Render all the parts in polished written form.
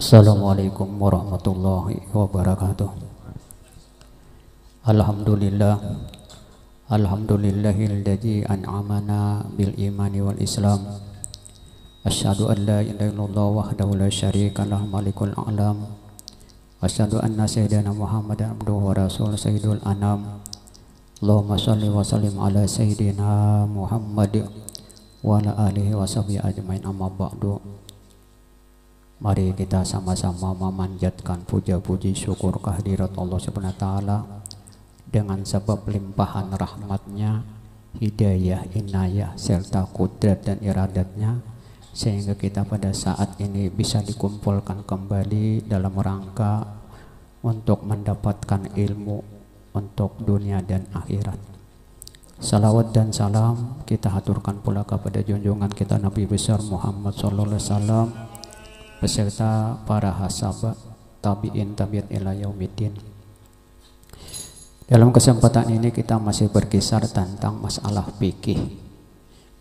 Assalamualaikum warahmatullahi wabarakatuh. Alhamdulillah, alhamdulillahilladzi an'amana bil imani wal islam. Asyhadu an la ilaha illallah wahdahu la syarika lah malikul a'lam. Asyhadu anna sayyidina Muhammadan abduhu wa rasul sayyidul anam. Allahumma shalli wa sallim ala sayyidina Muhammad wa ala alihi wa sahbihi ajmain, amma ba'du. Mari kita sama-sama memanjatkan puja-puji syukur kehadirat Allah Subhanahu wa taala dengan sebab limpahan rahmatnya, hidayah, inayah serta kudrat dan iradatnya, sehingga kita pada saat ini bisa dikumpulkan kembali dalam rangka untuk mendapatkan ilmu untuk dunia dan akhirat. Salawat dan salam kita haturkan pula kepada junjungan kita Nabi besar Muhammad sallallahu alaihi wasallam beserta para sahabat tabi'in tabi'at ila yaumiddin. Dalam kesempatan ini kita masih berkisar tentang masalah fikih,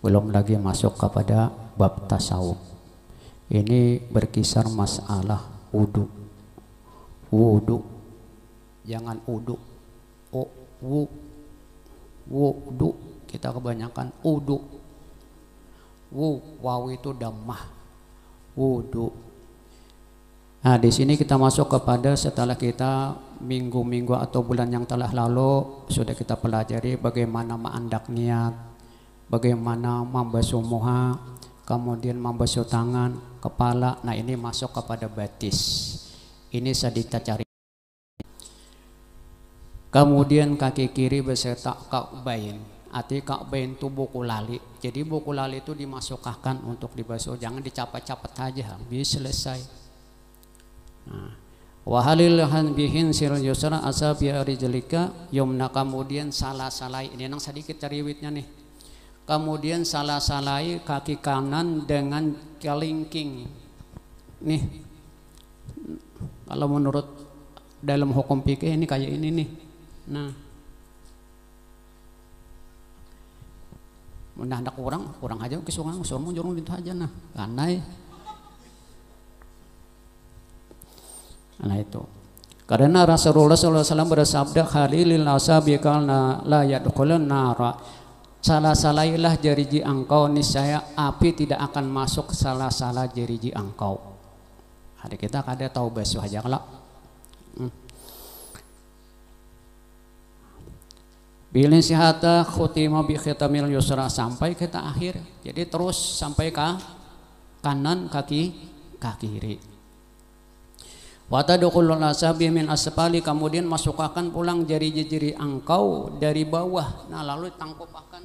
belum lagi masuk kepada bab tasawuf. Ini berkisar masalah wudu. Jangan wudu, wudu, kita kebanyakan wudu. Waw itu dhammah, wudu. Nah, di sini kita masuk kepada setelah kita minggu-minggu atau bulan yang telah lalu sudah kita pelajari bagaimana mengandak niat, bagaimana membasuh muha, kemudian membasuh tangan, kepala. Nah, ini masuk kepada batis. Ini sedikit cari. Kemudian kaki kiri beserta ka'bain. Arti ka'bain itu buku lali. Jadi buku lali itu dimasukkan untuk dibasuh, jangan dicapat-capat aja, habis selesai. Wahalilhan bihin sir yusra asabi rijlika yumna. Kemudian salah-salai, ini yang sedikit cariwitnya nih. Kemudian salah-salai kaki kanan dengan kelingking. Nih, kalau menurut dalam hukum fikih ini kayak ini nih. Nah, hendak kurang aja ke sungai, suruh jorong itu aja nah. Kanai. Nah itu karena Rasulullah SAW bersabda khalilil asabi kalna la yadkhulun nara, salah-salailah jariji engkau niscaya api tidak akan masuk salah-salah jariji engkau. Hari kita kada tahu basuh aja kalau bilin sihata khutima bi khitamil yusra sampai kita akhir. Jadi terus sampai ke kanan, kaki kiri. Watadkhulul asabi min asfali, kemudian masukkan pulang jari-jari engkau dari bawah. Nah, lalu tangkupakan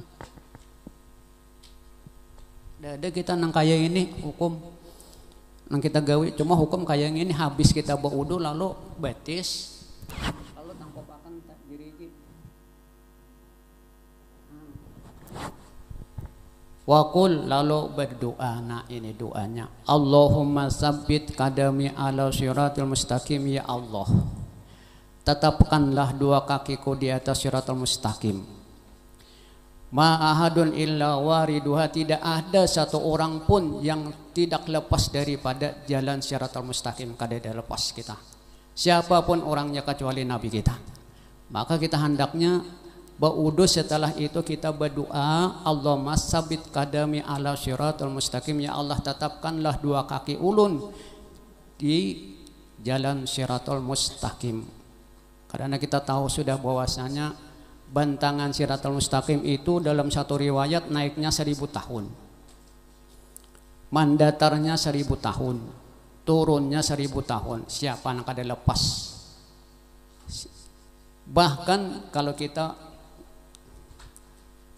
dada kita nang kaya ini hukum nang kita gawe, cuma hukum kaya ini habis kita berwudu lalu batis lalu tangkupakan jari. Wakul lalu berdoa. Nah ini doanya, Allahumma sabbit kadami ala siratil mustaqim. Ya Allah, tetapkanlah dua kakiku di atas siratal mustaqim. Ma'ahadun illa wariduha, tidak ada satu orang pun yang tidak lepas daripada jalan siratal mustaqim. Kada ada lepas kita, siapapun orangnya kecuali Nabi kita. Maka kita hendaknya berwudu, setelah itu kita berdoa, Allahumma sabit kadami ala syiratul mustaqim. Ya Allah, tetapkanlah dua kaki ulun di jalan syiratul mustaqim. Karena kita tahu sudah bahwasanya bantangan syiratul mustaqim itu dalam satu riwayat naiknya 1000 tahun, mandatarnya 1000 tahun, turunnya 1000 tahun. Siapa yang kada lepas? Bahkan kalau kita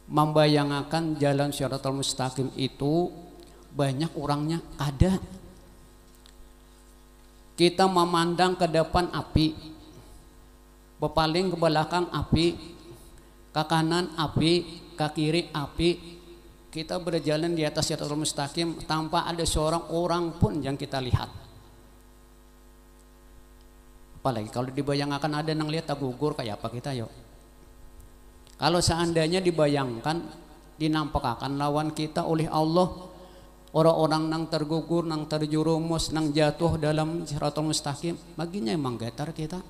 membayangkan jalan syiratul mustaqim itu banyak orangnya ada. Kita memandang ke depan api, berpaling ke belakang api, ke kanan api, ke kiri api. Kita berjalan di atas syiratul mustaqim tanpa ada seorang orang pun yang kita lihat. Apalagi kalau dibayangkan ada yang lihat tak gugur kayak apa kita yuk. Kalau seandainya dibayangkan dinampakakan lawan kita oleh Allah, orang-orang nang tergugur, nang terjerumus, nang jatuh dalam siratal mustaqim, baginya emang getar kita.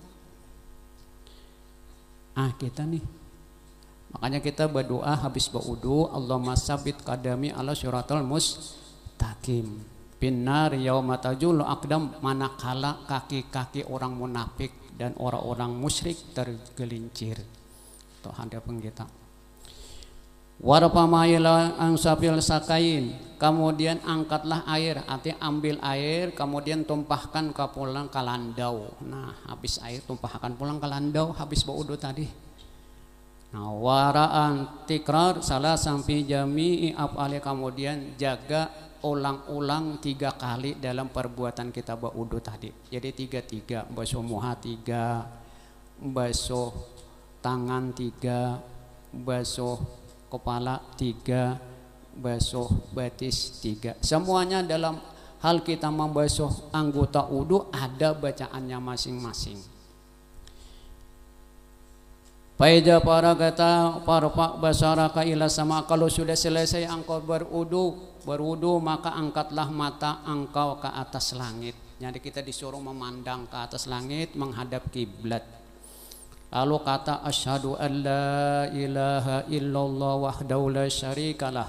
Kita nih, makanya kita berdoa habis berwudu, Allahumma sabit qadami ala siratal mustaqim binar yauma tajulu aqdam, manakala kaki-kaki orang munafik dan orang-orang musyrik tergelincir. Tuh hadapan kita. Warpamaila ansafil sakain, kemudian angkatlah air, artinya ambil air kemudian tumpahkan ke pulang ke landau. Nah habis air tumpahkan pulang ke landau habis berwudu tadi. Nah waraan tikrar salah sampai jami'i af'ali, kemudian jaga ulang-ulang 3 kali dalam perbuatan kita berwudu tadi. Jadi 3 basuh muha 3, basuh tangan 3, basuh kepala 3, basuh betis 3. Semuanya dalam hal kita membasuh anggota wudu ada bacaannya masing-masing. Faida para kata parfa basaraka ila sama, kalau sudah selesai engkau berwudu maka angkatlah mata engkau ke atas langit. Jadi kita disuruh memandang ke atas langit menghadap kiblat. Lalu kata asyhadu an la ilaha illallah wahdahu la syarikalah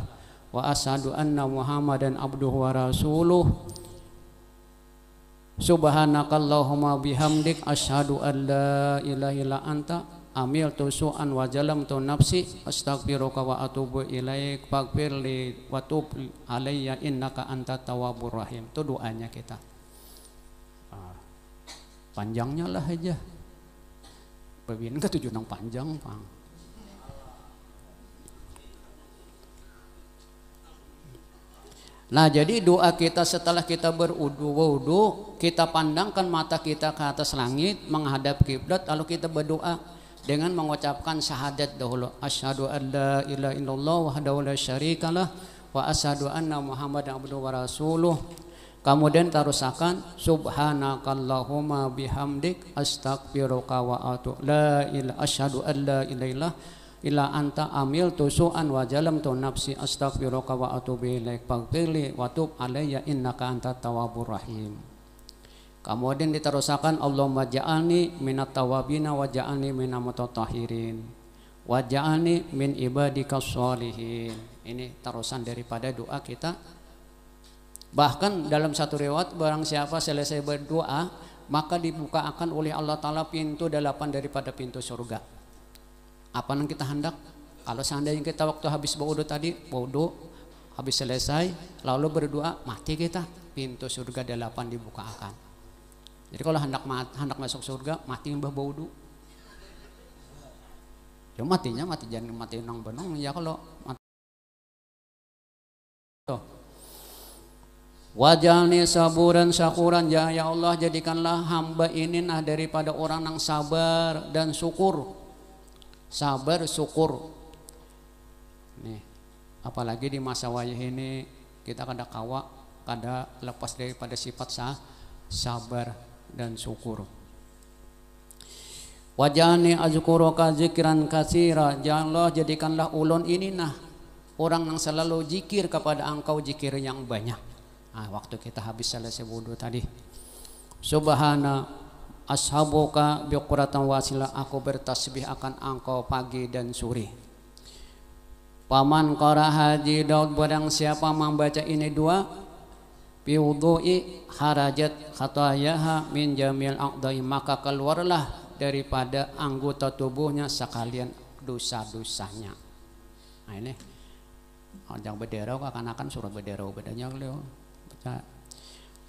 wa asyhadu anna muhammadan abduhu wa rasuluh subhanakallahumma bihamdik asyhadu an la ilaha illa anta amiltu su'an wa zalamtu nafsi astaghfiruka wa atubu ilaik faghfirli wa tub alayya innaka antat tawwabur rahim. Itu doanya kita. Panjangnya lah aja. Pebin ke 7 nang panjang pang. Nah jadi doa kita setelah kita berwudu, kita pandangkan mata kita ke atas langit menghadap kiblat, lalu kita berdoa dengan mengucapkan syahadat dahulu. Asyhadu an la ilaha illallah wahdahu la syarikalah wa asyhadu anna muhammadan abduhu wa rasuluh. Kemudian tarusakan subhanakallahumma bihamdik astaghfiruka wa atubu la ilaha asyhadu an la ilaha illa anta amiltu su'an wa zalamtu nafsi astaghfiruka wa atubu ilaik faghfirli wa tub alayya innaka antat tawwabur rahim. Kemudian diterusakan Allahumma ja'alni minat tawabina wa ja'alni minal mutatahhirin wa ja'alni min ibadikas sholihin. Ini terusan daripada doa kita. Bahkan dalam satu riwayat, barang siapa selesai berdoa maka dibukakan oleh Allah Ta'ala pintu 8 daripada pintu surga. Apa yang kita hendak? Kalau seandainya kita waktu habis berwudu tadi, wudu habis selesai lalu berdoa, mati kita, pintu surga 8 dibukakan. Jadi kalau hendak masuk surga, mati mbah berwudu. Ya matinya mati, jangan mati nang benong ya. Kalau mati wajalni saburan syakuran, ya Allah jadikanlah hamba ini daripada orang yang sabar dan syukur. Sabar syukur. Nih, apalagi di masa wayah ini kita kada lepas daripada sifat sabar dan syukur. Wajalni azkuruka zikran katsira, ya Allah jadikanlah ulun ini orang yang selalu zikir kepada engkau, zikir yang banyak. Waktu kita habis selesai wudu tadi, subhana ashabuka biquratan wasila, aku bertasbih akan engkau pagi dan sore. Paman qara haji Daud, barang siapa membaca ini dua, biwudu'i harajat khatayaha min jamil a'dai, maka keluarlah daripada anggota tubuhnya sekalian dosa-dosanya. Nah ini yang berderau akan surat berderau bedanya beliau.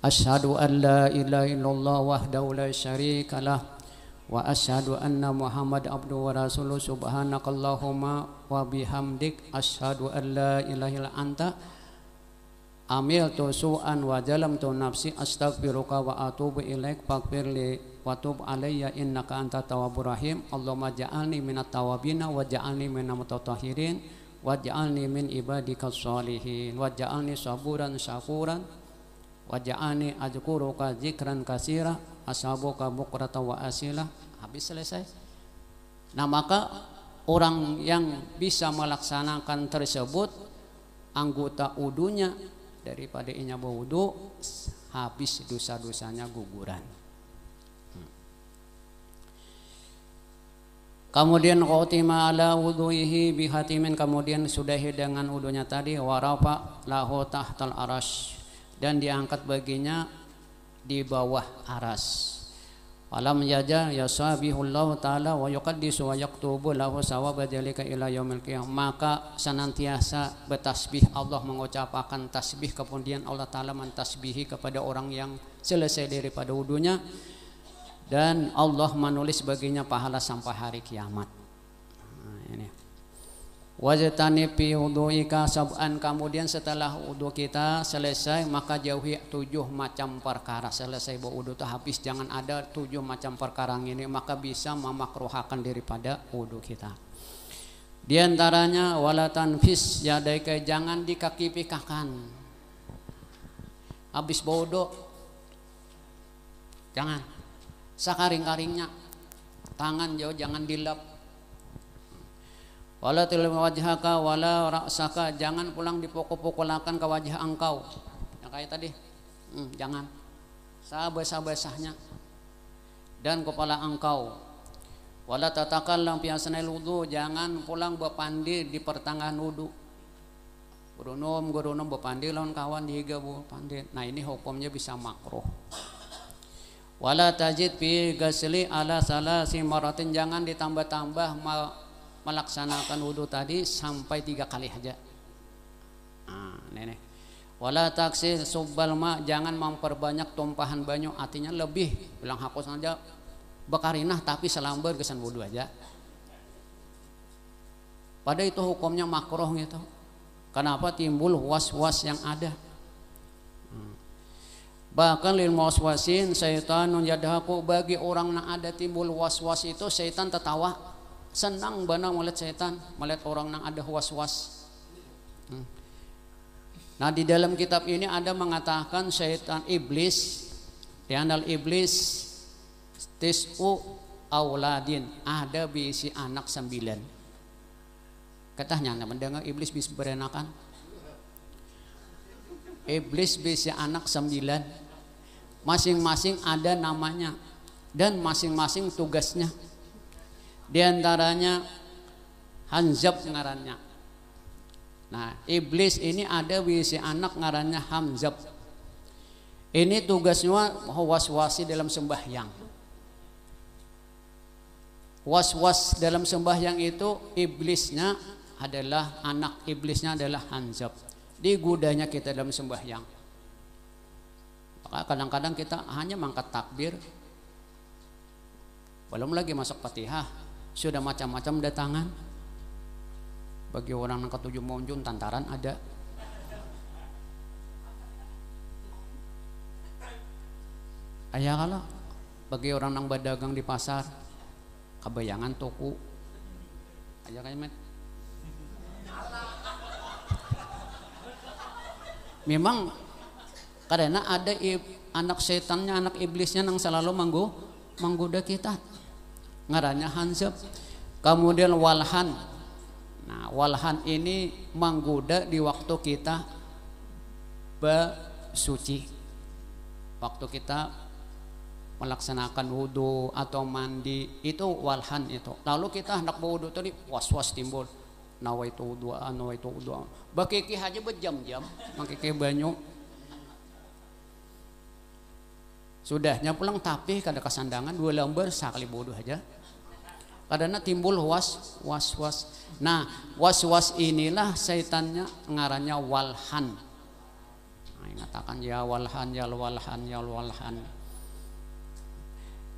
Asyhadu an la ilaha illallah wahdahu la syarikalah wa asyhadu anna muhammad abduhu wa rasuluh subhanakallahumma wa bihamdik asyhadu an la ilaha illa anta amiltu su'an wa zalamtu nafsi astaghfiruka wa atubu ilaik faghfirli wa tub alayya innaka antat tawwabur rahim. Allahumma ja'alni minat tawabina wa ja'alni minal mutatahhirin wa ja'alni min ibadikas sholihin wa ja'alni saburan syakuran wa ja'alni azkuruka zikran katsira ashabuka bukratan wa asila. Habis selesai. Nah maka orang yang bisa melaksanakan tersebut anggota wudunya daripada inya berwudu habis dosa-dosanya guguran. Kemudian khotima ala wudu'ihi bihatimin, kemudian sudahi dengan wudunya tadi, warafa lahu tahtal arash, dan diangkat baginya di bawah aras. Walam yaja yasabihullahu ta'ala wa yuqaddisu wa yaktubu lahu sawaba dzalika ila yaumil qiyamah. Maka senantiasa bertasbih, Allah mengucapkan tasbih, kemudian Allah Ta'ala mentasbihi kepada orang yang selesai daripada wudunya, dan Allah menulis baginya pahala sampai hari kiamat. Nah, ini. Wajtani fi wudu'ika sab'an, kemudian setelah wudu kita selesai maka jauhi 7 macam perkara. Selesai berwudu itu habis, jangan ada 7 macam perkara ini, maka bisa memakruhakan daripada wudu kita. Di antaranya wala tanfis yadaika, jangan dikaki-pikakan habis berwudu, jangan sakaring-karingnya, tangan jauh jangan dilap. Wala tilm wajhaka wala ra'saka, jangan pulang dipukul-pukulakan ke wajah engkau. Ya kayak tadi. Jangan. Sabah-sabahnya. Dan kepala engkau. Wala tatakallam fi asna'il wudu, jangan pulang bepandi di pertengahan wudu. Gurunum bepandi lawan kawan dihiga bepandi. Nah, ini hukumnya bisa makruh. Wala tajid fi ghasli ala salasi maratin, jangan ditambah-tambah melaksanakan wudu tadi sampai 3 kali aja. Nenek. Wala taksir subbal ma, jangan memperbanyak tumpahan banyu, artinya lebih, bilang hapus aja bekarinah tapi selamber kesan wudu aja. Pada itu hukumnya makruh gitu. Kenapa? Timbul was-was yang ada. Bahkan lil waswasin syaitanun yadhaku, bagi orang yang ada timbul was-was itu syaitan tertawa, senang benar melihat syaitan, melihat orang yang ada was-was. Nah, di dalam kitab ini ada mengatakan syaitan iblis, dianal iblis tis'u auladin, ada bisi anak 9. Katanya mendengar iblis bisa berenakan. Iblis bisa anak 9, masing-masing ada namanya dan masing-masing tugasnya. Di antaranya Hanzab ngarannya. Nah, iblis ini ada bisa anak ngarannya Hamzab. Ini tugasnya was-wasi dalam sembahyang. Was-was dalam sembahyang itu iblisnya adalah anak iblisnya adalah Hanzab. Digudanya kita dalam sembahyang. Maka kadang-kadang kita hanya mengangkat takbir, belum lagi masuk Fatihah, sudah macam-macam datangan. Bagi orang yang ketujuh monjun tantaran ada. Ayah kalau bagi orang yang berdagang di pasar, kebayangan toko, ayah kayak met. Memang karena ada anak setannya, anak iblisnya yang selalu menggoda kita, ngarannya Hanzab. Kemudian walhan. Nah, walhan ini menggoda di waktu kita bersuci, waktu kita melaksanakan wudu atau mandi, itu walhan itu. Lalu kita hendak berwudu tadi was-was timbul, nawaitu wudu'an, nawaitu wudu'an. Bakiki aja berjam-jam makiki banyu. Sudahnya pulang tapi kada kesandangan 2 lembar sekali wudu aja. Karena timbul was-was. Nah, was-was inilah syaitannya ngarannya walhan. Nah, mengatakan ya walhan, ya walhan, ya walhan.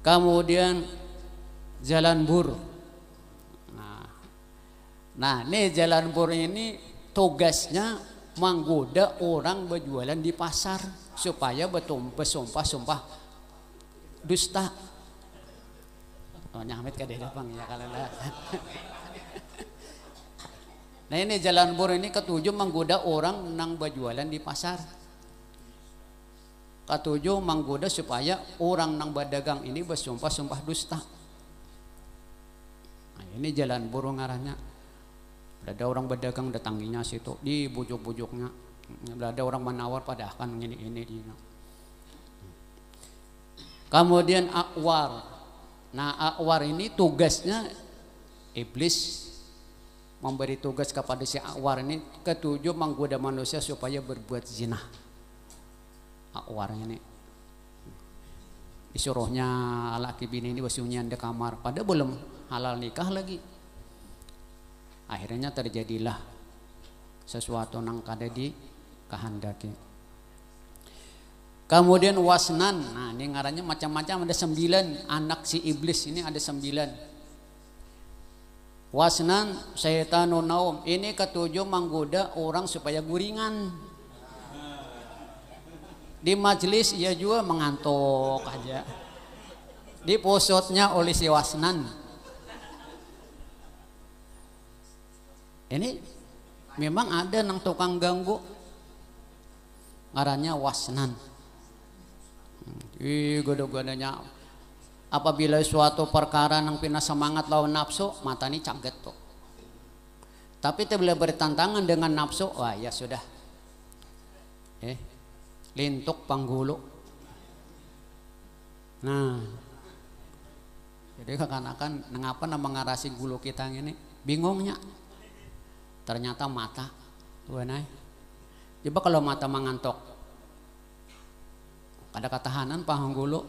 Kemudian jalan bur. Nah, ini jalan bur ini tugasnya menggoda orang berjualan di pasar supaya bersumpah dusta. Oh, nyamit ka deh bang ya kalau lah. Nah, ini jalan bur ini ketujuh menggoda orang nang berjualan di pasar. Ketujuh menggoda supaya orang nang berdagang ini bersumpah dusta. Ini jalan burung arahnya. Ada orang berdagang datanginya situ di bujuk-bujuknya. Ada orang menawar pada akan ini. Kemudian akwar. Nah akwar ini tugasnya iblis memberi tugas kepada si akwar ini ketujuh menggoda manusia supaya berbuat zina. Akwar ini disuruhnya laki bini ini bersunyian di kamar, pada belum halal nikah lagi. Akhirnya terjadilah sesuatu yang kada di kehendaki. Kemudian wasnan, nah ini ngarannya macam-macam, ada 9 anak si iblis ini, ada 9. Wasnan syaitanun naum, ini ketujuh menggoda orang supaya guringan. Di majelis ia juga mengantuk aja. Di pusatnya oleh si wasnan. Ini memang ada nang tukang ganggu, ngarannya wasnan. Godo-godonya apabila suatu perkara nang pina semangat lawan nafsu, mata ini caget tuh. Tapi bila bertantangan dengan nafsu, wah ya sudah. Lintuk panggulu. Nah, jadi kekanakan mengapa nama mengarasi gulu kita ini bingungnya. Ternyata mata, coba kalau mata mengantuk, ada ketahanan pahang gulu.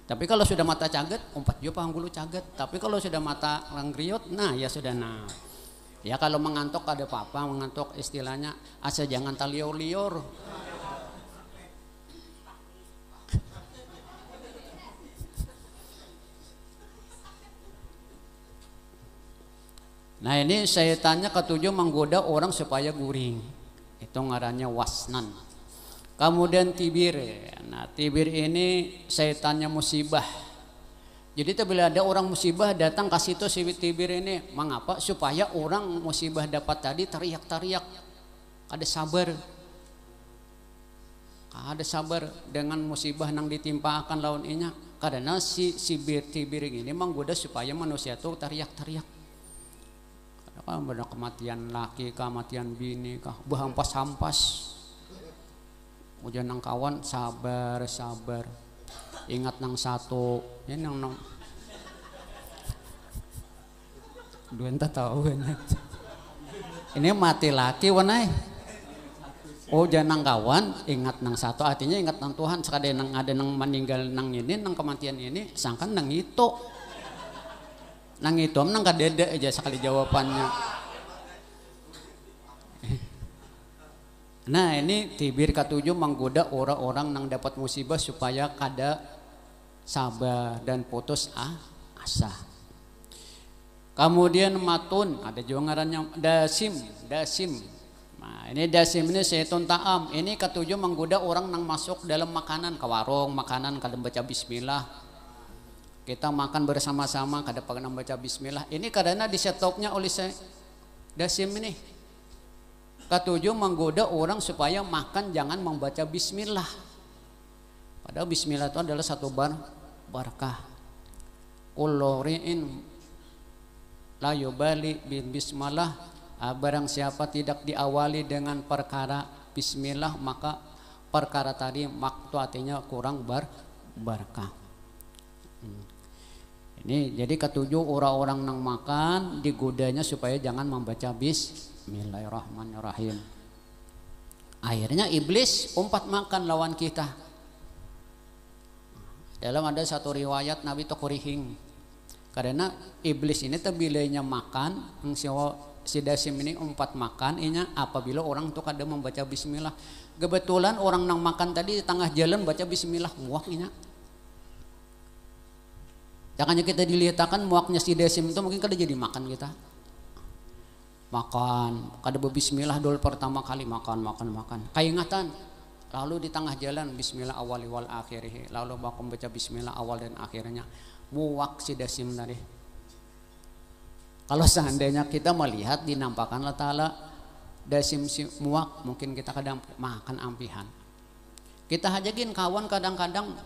Tapi kalau sudah mata caget, umpat juga pahang gulu caget. Tapi kalau sudah mata langgriut, nah ya sudah nah. Ya kalau mengantuk ada apa-apa, mengantuk istilahnya asal jangan talior-lior. Nah ini syaitannya ketujuh menggoda orang supaya guring. Itu ngarannya wasnan. Kemudian tibir. Nah tibir ini syaitannya musibah. Jadi bila ada orang musibah datang ke situ si tibir ini, mengapa? Supaya orang musibah dapat tadi teriak-teriak. Ada sabar. Ada sabar dengan musibah yang ditimpakan lawan inya. Karena si tibir ini menggoda supaya manusia itu teriak-teriak. Benar kematian laki, kematian bini, berhampas-hampas. Ujian nang kawan sabar. Ingat nang satu, ini nang dua entah tahu ini mati laki wanai. Oh jangan nang kawan, ingat nang satu, artinya ingat nang Tuhan. Sekadang nang ada nang meninggal nang ini, nang kematian ini, sangkan nang itu. Nang itu nang kadede aja sekali jawabannya. Nah ini tibir ketujuh menggoda orang-orang nang dapat musibah supaya kada sabar dan putus asa. Kemudian matun, ada juga ngarannya dasim. Nah ini dasim ini seton ta'am. Ini ketujuh menggoda orang nang masuk dalam makanan, ke warung makanan kada baca bismillah. Kita makan bersama-sama kada pernah baca bismillah. Ini karena disetopnya oleh dasim ini. Ketujuh menggoda orang supaya makan jangan membaca bismillah. Padahal bismillah itu adalah satu barakah. Kullu ri'in la yubali bin bismillah. Barang siapa tidak diawali dengan perkara bismillah, maka perkara tadi maktu artinya kurang barakah. Ini jadi ketujuh orang-orang nang makan digodanya supaya jangan membaca bismillahirrahmanirrahim. Akhirnya iblis umpat makan lawan kita. Dalam ada satu riwayat Nabi Tokurihing. Karena iblis ini terbilainya makan, si dasim ini umpat makan, inya apabila orang itu kada membaca bismillah. Kebetulan orang nang makan tadi di tengah jalan baca bismillah, muak inya. Jangannya kita dilihatkan muaknya si dasim itu mungkin kada jadi makan kita. Makan, kada berbismillah dulu pertama kali makan. Kaingatan, lalu di tengah jalan bismillah awali wal akhirih, lalu bakum baca bismillah awal dan akhirnya, muak si dasim tadi. Kalau seandainya kita melihat dinampakkan Allah Ta'ala dasim si muak, mungkin kita kadang makan ampihan. Kita hajakin kawan kadang-kadang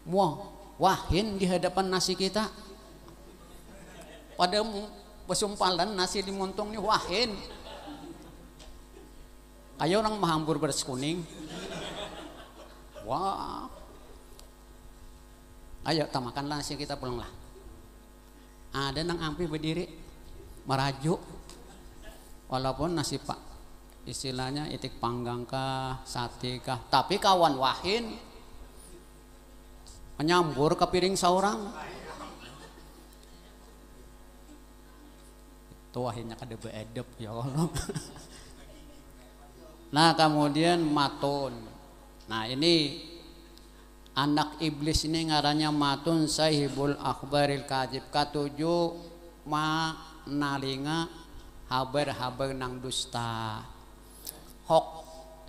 muak wahin di hadapan nasi kita. Pada pesumpalan nasi dimontong nih wahin. Ayo orang mahambur beras kuning. Wah. Ayo tamakan nasi kita pulanglah. Ada nang ampi berdiri merajuk. Walaupun nasi pak istilahnya itik panggang kah, sate kah, tapi kawan wahin menyambur ke piring seorang. Itu wahinnya kada beedep ya Allah. Nah kemudian matun. Nah ini anak iblis ini ngarannya matun sahibul akhbaril kadzib. Katujuh nalinga habar-habar nang dusta. Hok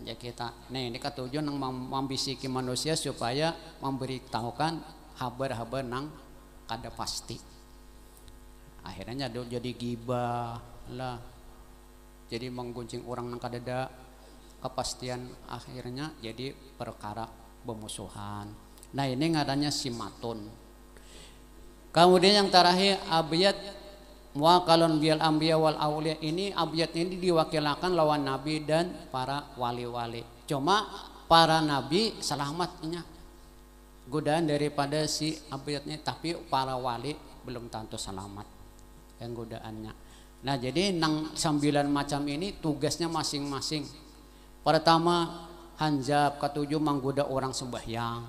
ya kita. Nah ini katujuh nang membisiki manusia supaya memberitahukan habar-habar nang kada pasti. Akhirnya jadi gibah lah. Jadi mengguncing orang nang kada ada kepastian, akhirnya jadi perkara bermusuhan. Nah ini ngadanya simatun. Kemudian yang terakhir abiyat muakalun bil anbiya wal aulia. Ini abiyat ini diwakilkan lawan nabi dan para wali-wali. Cuma para nabi selamatnya godaan daripada si abiyatnya, tapi para wali belum tentu selamat yang godaannya. Nah jadi nang 9 macam ini tugasnya masing-masing. Pertama hanjab, ketujuh menggoda orang sembahyang.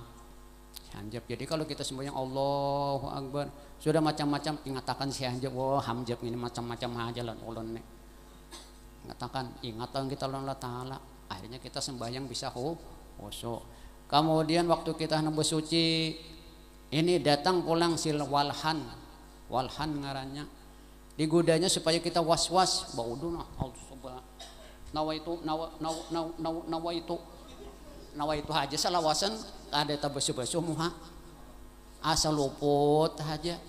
Hanjab. Jadi kalau kita sembahyang Allahu Akbar, sudah macam-macam ingatakan si hanjab. Oh, hanjab ini macam-macam aja lan ulun nih. Ingatakan ingatan kita lan Allah Taala. Akhirnya kita sembahyang bisa khusyuk. Kemudian waktu kita nembus suci, ini datang pulang sil walhan. Walhan ngarannya. Digodanya supaya kita was-was, bauduna nawa itu aja salawasan ada tabasu-basu muha asal luput aja.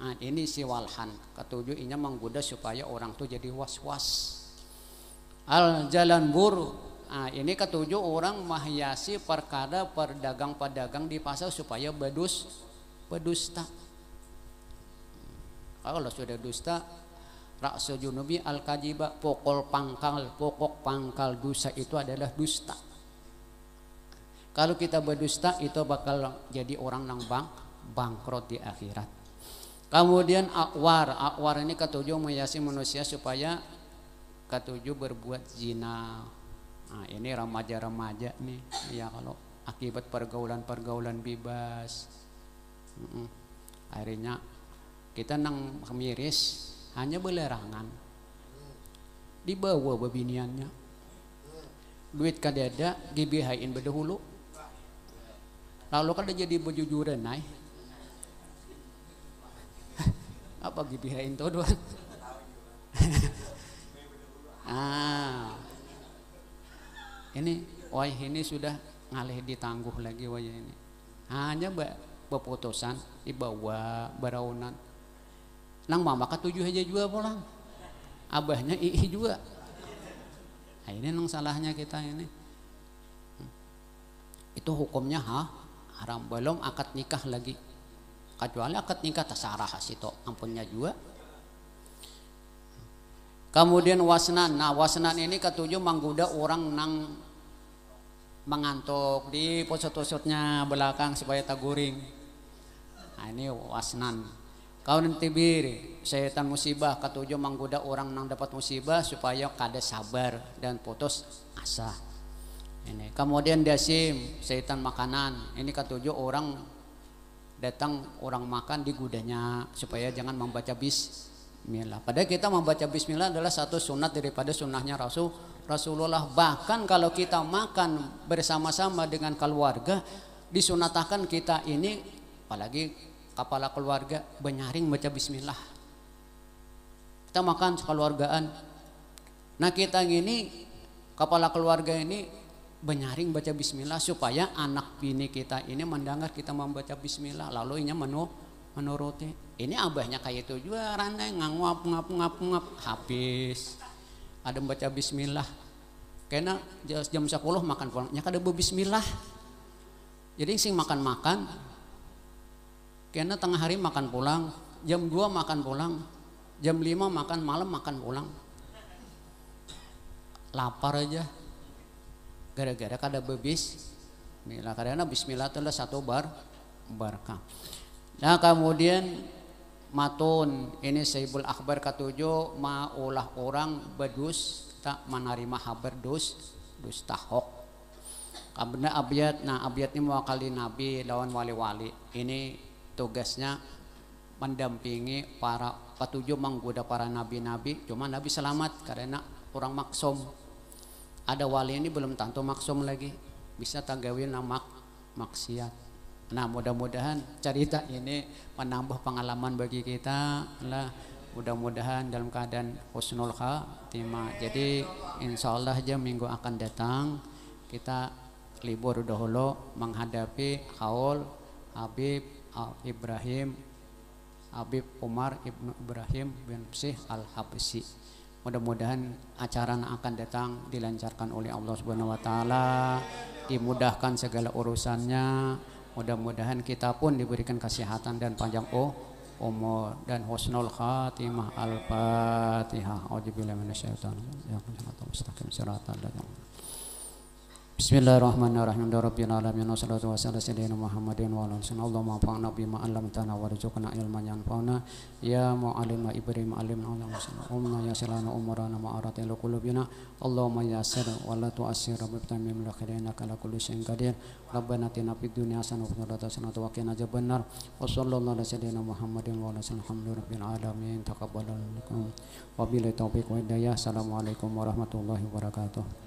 Nah ini si walhan ketujuh ini menggoda supaya orang tuh jadi was-was. Al jalan buru. Nah ini ketujuh orang menghiasi perkara pedagang-pedagang di pasar supaya berdusta. Kalau sudah dusta Ra'su junubi al-kajiba, pokok pangkal dosa itu adalah dusta. Kalau kita berdusta itu bakal jadi orang nang bangkrut di akhirat. Kemudian akwar ini ketujuh menghiasi manusia supaya ketujuh berbuat zina. Nah ini remaja-remaja nih ya, kalau akibat pergaulan bebas akhirnya kita nang miris hanya belerangan dibawa babiniannya, duit kadada dibihain berdahulu, lalu kada jadi bejujuran naik apa gibihain tuh doan. Ini wah ini sudah ngalih ditangguh lagi wajah ini, hanya beputusan dibawa beraunan. Nang mama ketujuh aja juga pulang, abahnya ii juga. Nah, ini nang salahnya kita ini. Itu hukumnya haram, belum akad nikah lagi. Kecuali akad nikah tasarah situ ampunnya juga. Kemudian wasnan. Nah wasnan ini ketujuh menggoda orang nang mengantuk di posot-posotnya belakang supaya tak guring. Nah ini wasnan. Kau nanti bir setan musibah ketujuh menggoda orang nang dapat musibah supaya kada sabar dan putus asa. Ini kemudian dasim setan makanan. Ini ketujuh orang datang orang makan digudanya supaya jangan membaca bismillah. Padahal kita membaca bismillah adalah satu sunat daripada sunnahnya Rasulullah. Bahkan kalau kita makan bersama-sama dengan keluarga disunatkan kita ini, apalagi kepala keluarga benyaring baca bismillah. Kita makan sekeluargaan. Nah kita gini kepala keluarga ini benyaring baca bismillah supaya anak bini kita ini mendengar kita membaca bismillah lalu ini menuruti. Ini abahnya kayak itu juga ranai ngap habis. Ada baca bismillah. Karena jam 10 makan pulangnya kada bismillah. Jadi sing makan Karena tengah hari makan pulang, jam 2 makan pulang, jam 5 makan malam makan pulang. Lapar aja. Gara-gara kada bebis. Karena bismillah itu adalah satu barkah. Nah kemudian matun ini Saibul Akhbar ketujuh maulah orang bedus tak menerima habar dus tahok. Karena abiyat, nah abiyat ini mewakili Nabi lawan wali-wali. Ini tugasnya mendampingi para ketujuh menggoda para nabi-nabi. Cuma Nabi selamat karena orang maksum. Ada wali ini belum tentu maksum lagi, bisa tanggawin nama maksiat. Nah mudah-mudahan cerita ini menambah pengalaman bagi kita lah. Mudah-mudahan dalam keadaan husnul khatimah. Jadi insya Allah aja minggu akan datang kita libur dahulu menghadapi haul Habib Umar ibnu Ibrahim bin Syekh Al-Habsyi. Mudah-mudahan acara yang akan datang dilancarkan oleh Allah Subhanahu wa taala, dimudahkan segala urusannya. Mudah-mudahan kita pun diberikan kesehatan dan panjang umur dan husnul khatimah. Al-Fatihah. A'udzubillahi minasyaitonir rajim. Bismillahirrahmanirrahim. Rabbil alamin wassalatu wassalamu ala sayyidina Muhammadin wa ala alihi Allahumma anfa'na bima 'allamtana warzuqna ilman yanfa'una ya mu'allim Ibrahim alimna Allahumma yassirna umurana ma'aratil qulubina Allahumma yassir wa la tu'assir bi tamim al-khairin ala kulli syai'in qadir. Rabbana atina fid dunya hasanah wa fil akhirati hasanah wa qina adzabannar. Wa sallallahu ala sayyidina Muhammadin wa ala alihi rabbil alamin. Taqabbalallahu minkum wa billahi taufiq wa hidayah. Assalamualaikum warahmatullahi wabarakatuh.